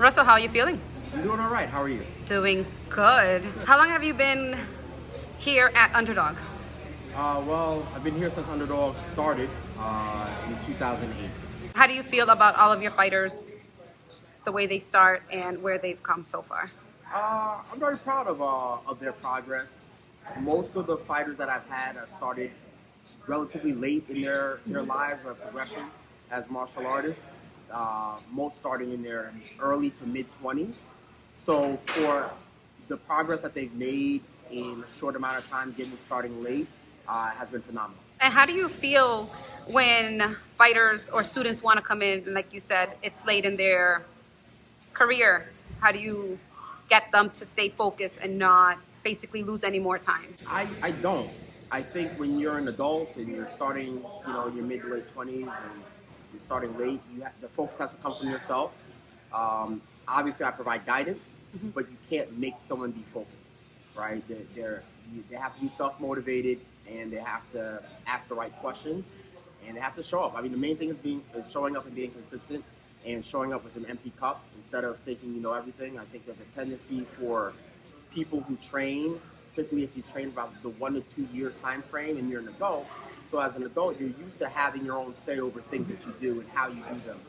Russell, how are you feeling? I'm doing all right. How are you? Doing good. How long have you been here at Underdog? Well, I've been here since Underdog started in 2008. How do you feel about all of your fighters, the way they start and where they've come so far? I'm very proud of their progress. Most of the fighters that I've had have started relatively late in their lives or progression as martial artists. Most starting in their early to mid 20s. So for the progress that they've made in a short amount of time, getting starting late, has been phenomenal. And how do you feel when fighters or students want to come in, and like you said, it's late in their career? How do you get them to stay focused and not basically lose any more time? I don't. I think when you're an adult and you're starting, in your mid to late 20s and you're starting late, the focus has to come from yourself. Obviously, I provide guidance, but you can't make someone be focused, right? They have to be self-motivated, and they have to ask the right questions, and they have to show up. I mean, the main thing is showing up and being consistent, and showing up with an empty cup instead of thinking you know everything. I think there's a tendency for people who train, particularly if you train about the 1 to 2 year time frame and you're an adult. So as an adult, you're used to having your own say over things that you do and how you do them.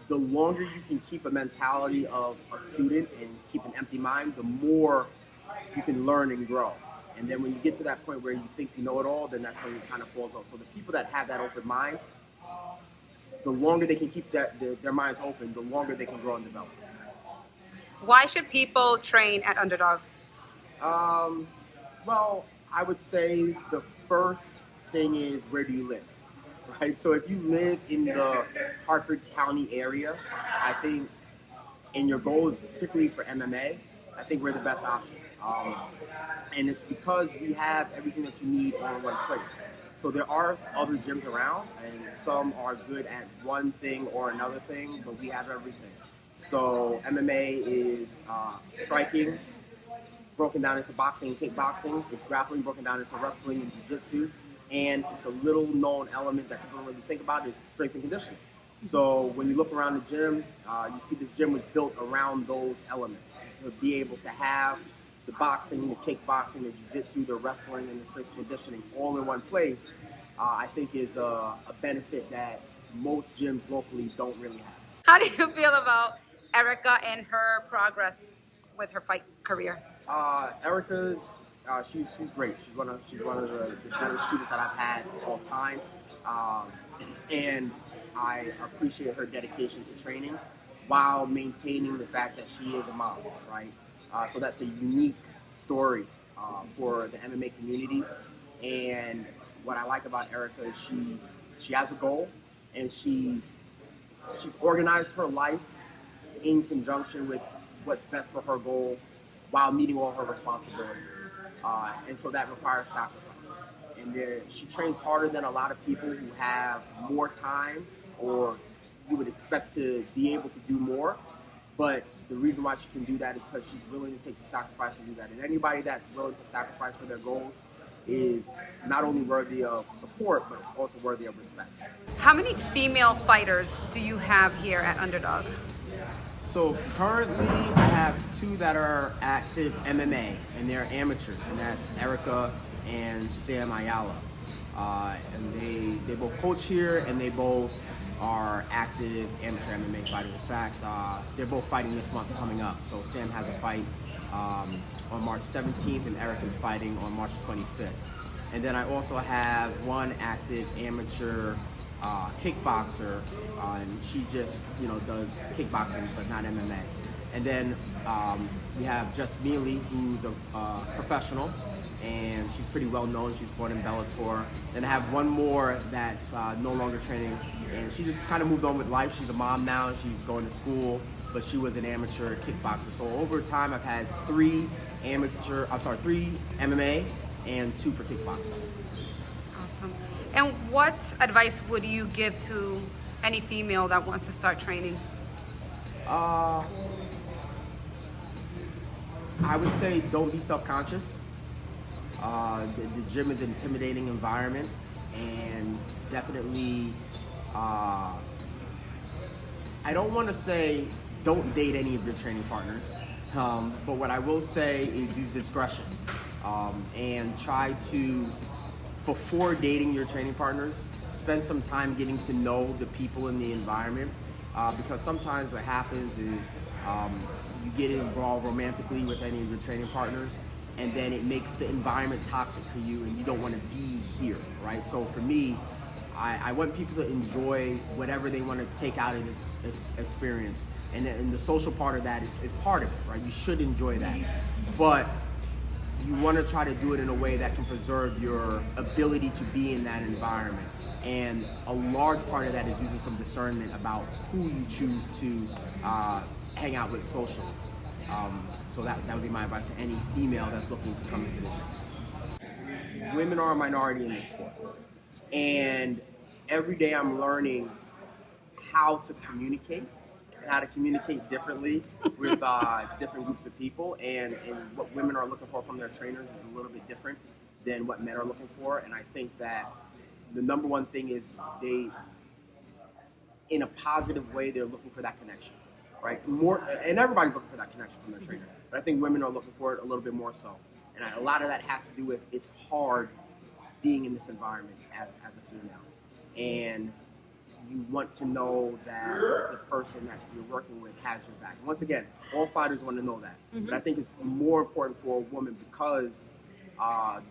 The longer you can keep a mentality of a student and keep an empty mind, the more you can learn and grow. And then when you get to that point where you think you know it all, then that's when it kind of falls off. So the people that have that open mind, the longer they can keep their minds open, the longer they can grow and develop. Why should people train at Underdog? Well, I would say the first thing is, where do you live? Right? So if you live in the Hartford County area, I think, and your goal is particularly for MMA, I think we're the best option. And it's because we have everything that you need all in one place. So there are other gyms around, and some are good at one thing or another thing, but we have everything. So MMA is striking, broken down into boxing and kickboxing. It's grappling, broken down into wrestling and jiu-jitsu. And it's a little known element that people don't really think about is strength and conditioning. So when you look around the gym, you see this gym was built around those elements. To be able to have the boxing, the kickboxing, the jiu-jitsu, the wrestling, and the strength and conditioning all in one place, I think is a benefit that most gyms locally don't really have. How do you feel about Erica and her progress with her fight career? Erica's, she's great. She's one of the better students that I've had all time, and I appreciate her dedication to training while maintaining the fact that she is a mom, right? So that's a unique story for the MMA community. And what I like about Erica is she has a goal, and she's organized her life in conjunction with what's best for her goal while meeting all her responsibilities. And so that requires sacrifice. And she trains harder than a lot of people who have more time, or you would expect to be able to do more. But the reason why she can do that is because she's willing to take the sacrifice to do that. And anybody that's willing to sacrifice for their goals is not only worthy of support, but also worthy of respect. How many female fighters do you have here at Underdog? So currently I have 2 that are active MMA, and they're amateurs, and that's Erica and Sam Ayala. And they both coach here, and they both are active amateur MMA fighters. In fact, they're both fighting this month coming up. So Sam has a fight on March 17th, and Erica's fighting on March 25th. And then I also have one active amateur kickboxer, and she just does kickboxing but not MMA. And then we have Just Mealy, who's a professional, and she's pretty well known. She's fought in Bellator. Then I have one more that's no longer training, and she just kind of moved on with life. She's a mom now, and she's going to school, but she was an amateur kickboxer. So over time, I've had 3 MMA and 2 for kickboxing. Awesome. And what advice would you give to any female that wants to start training? I would say don't be self-conscious. The gym is an intimidating environment, and definitely, I don't want to say don't date any of your training partners. But what I will say is use discretion and try to, before dating your training partners, spend some time getting to know the people in the environment. Because sometimes what happens is you get involved romantically with any of your training partners, and then it makes the environment toxic for you, and you don't want to be here, right? So for me, I want people to enjoy whatever they want to take out of this experience, and the social part of that is part of it, right? You should enjoy that, but you want to try to do it in a way that can preserve your ability to be in that environment. And a large part of that is using some discernment about who you choose to hang out with socially. So that would be my advice to any female that's looking to come into the gym. Women are a minority in this sport. And every day I'm learning how to communicate, how to communicate differently with different groups of people. And what women are looking for from their trainers is a little bit different than what men are looking for. And I think that the number one thing is they, in a positive way, they're looking for that connection, right? More, and everybody's looking for that connection from their trainer, but I think women are looking for it a little bit more so. And a lot of that has to do with it's hard being in this environment as a female. And you want to know that the person that you're working with has your back. Once again, all fighters want to know that. Mm-hmm. But I think it's more important for a woman because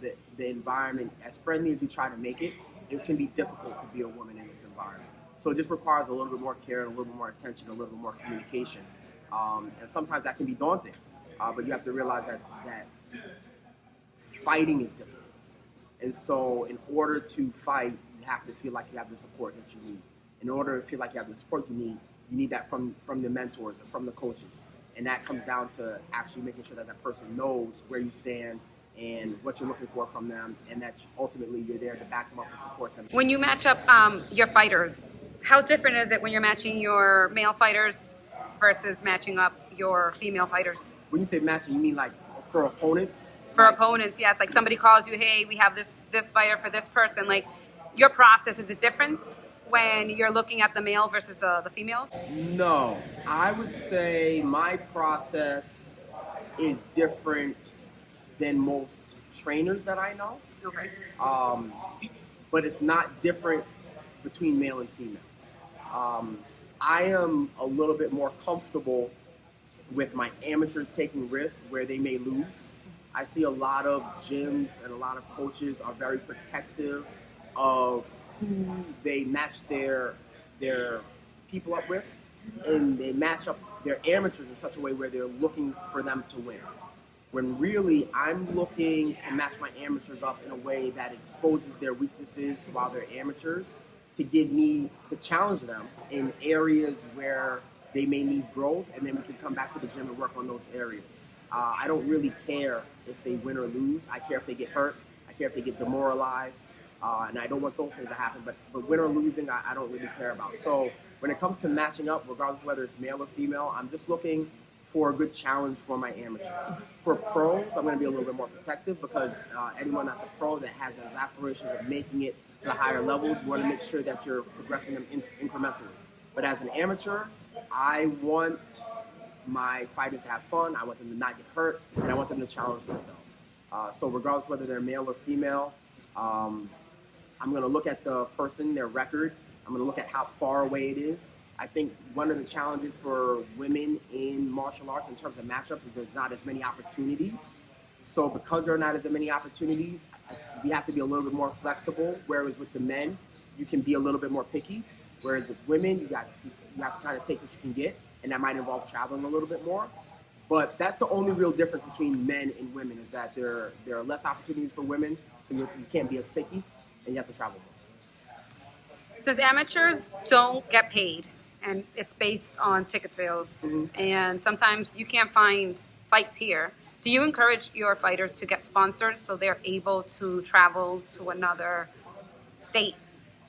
the environment, as friendly as we try to make it, it can be difficult to be a woman in this environment. So it just requires a little bit more care, and a little bit more attention, a little bit more communication. And sometimes that can be daunting, but you have to realize that fighting is difficult. And so in order to fight, you have to feel like you have the support that you need. In order to feel like you have the support you need that from the mentors and from the coaches. And that comes down to actually making sure that that person knows where you stand and what you're looking for from them, and that ultimately you're there to back them up and support them. When you match up your fighters, how different is it when you're matching your male fighters versus matching up your female fighters? When you say matching, you mean like for opponents? For opponents, yes. Like somebody calls you, hey, we have this fighter for this person. Like your process, is it different when you're looking at the male versus the females? No, I would say my process is different than most trainers that I know. Okay. But it's not different between male and female. I am a little bit more comfortable with my amateurs taking risks where they may lose. I see a lot of gyms and a lot of coaches are very protective of who they match their people up with, and they match up their amateurs in such a way where they're looking for them to win. When really I'm looking to match my amateurs up in a way that exposes their weaknesses while they're amateurs, to challenge them in areas where they may need growth, and then we can come back to the gym and work on those areas. I don't really care if they win or lose. I care if they get hurt. I care if they get demoralized. And I don't want those things to happen. But win or losing, I don't really care about. So when it comes to matching up, regardless of whether it's male or female, I'm just looking for a good challenge for my amateurs. For pros, I'm going to be a little bit more protective because anyone that's a pro that has those aspirations of making it to the higher levels, you want to make sure that you're progressing them incrementally. But as an amateur, I want my fighters to have fun, I want them to not get hurt, and I want them to challenge themselves. So regardless whether they're male or female, I'm going to look at the person, their record. I'm going to look at how far away it is. I think one of the challenges for women in martial arts in terms of matchups is there's not as many opportunities. So because there are not as many opportunities, we have to be a little bit more flexible, whereas with the men, you can be a little bit more picky. Whereas with women, you have to kind of take what you can get, and that might involve traveling a little bit more. But that's the only real difference between men and women, is that there are less opportunities for women, so you can't be as picky, and you have to travel more. Since amateurs don't get paid, and it's based on ticket sales, and sometimes you can't find fights here, do you encourage your fighters to get sponsors so they're able to travel to another state?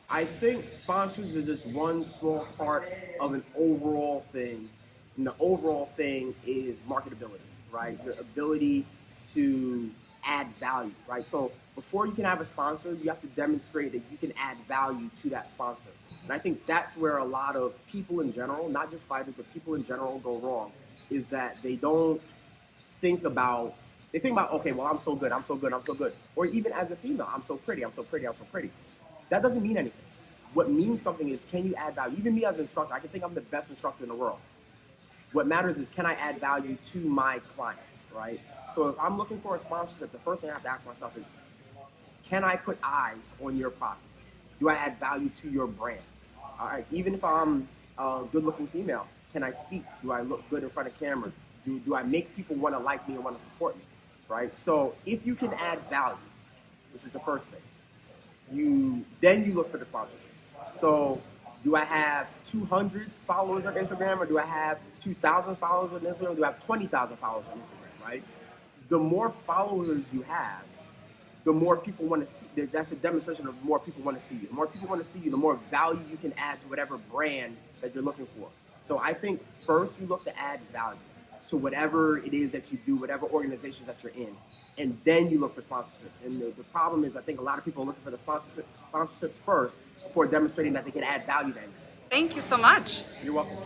I think sponsors are just one small part of an overall thing. And the overall thing is marketability, right? The ability to add value, right? So before you can have a sponsor, you have to demonstrate that you can add value to that sponsor. And I think that's where a lot of people in general, not just fighters, but people in general go wrong, is that they don't think about, they think about, okay, well, I'm so good, I'm so good, I'm so good. Or even as a female, I'm so pretty, I'm so pretty, I'm so pretty. That doesn't mean anything. What means something is, can you add value? Even me as an instructor, I can think I'm the best instructor in the world. What matters is, can I add value to my clients, right? So if I'm looking for a sponsorship, the first thing I have to ask myself is, can I put eyes on your product? Do I add value to your brand? All right, even if I'm a good-looking female, can I speak? Do I look good in front of camera? Do I make people want to like me and want to support me, right? So if you can add value, which is the first thing, then you look for the sponsorships. So do I have 200 followers on Instagram, or do I have 2,000 followers on Instagram, or do I have 20,000 followers on Instagram, right? The more followers you have, the more people want to see. That's a demonstration of more people want to see you. The more people want to see you, the more value you can add to whatever brand that you're looking for. So I think first you look to add value to whatever it is that you do, whatever organizations that you're in, and then you look for sponsorships. And the problem is, I think a lot of people are looking for the sponsorships first before demonstrating that they can add value to anything. Thank you so much. You're welcome.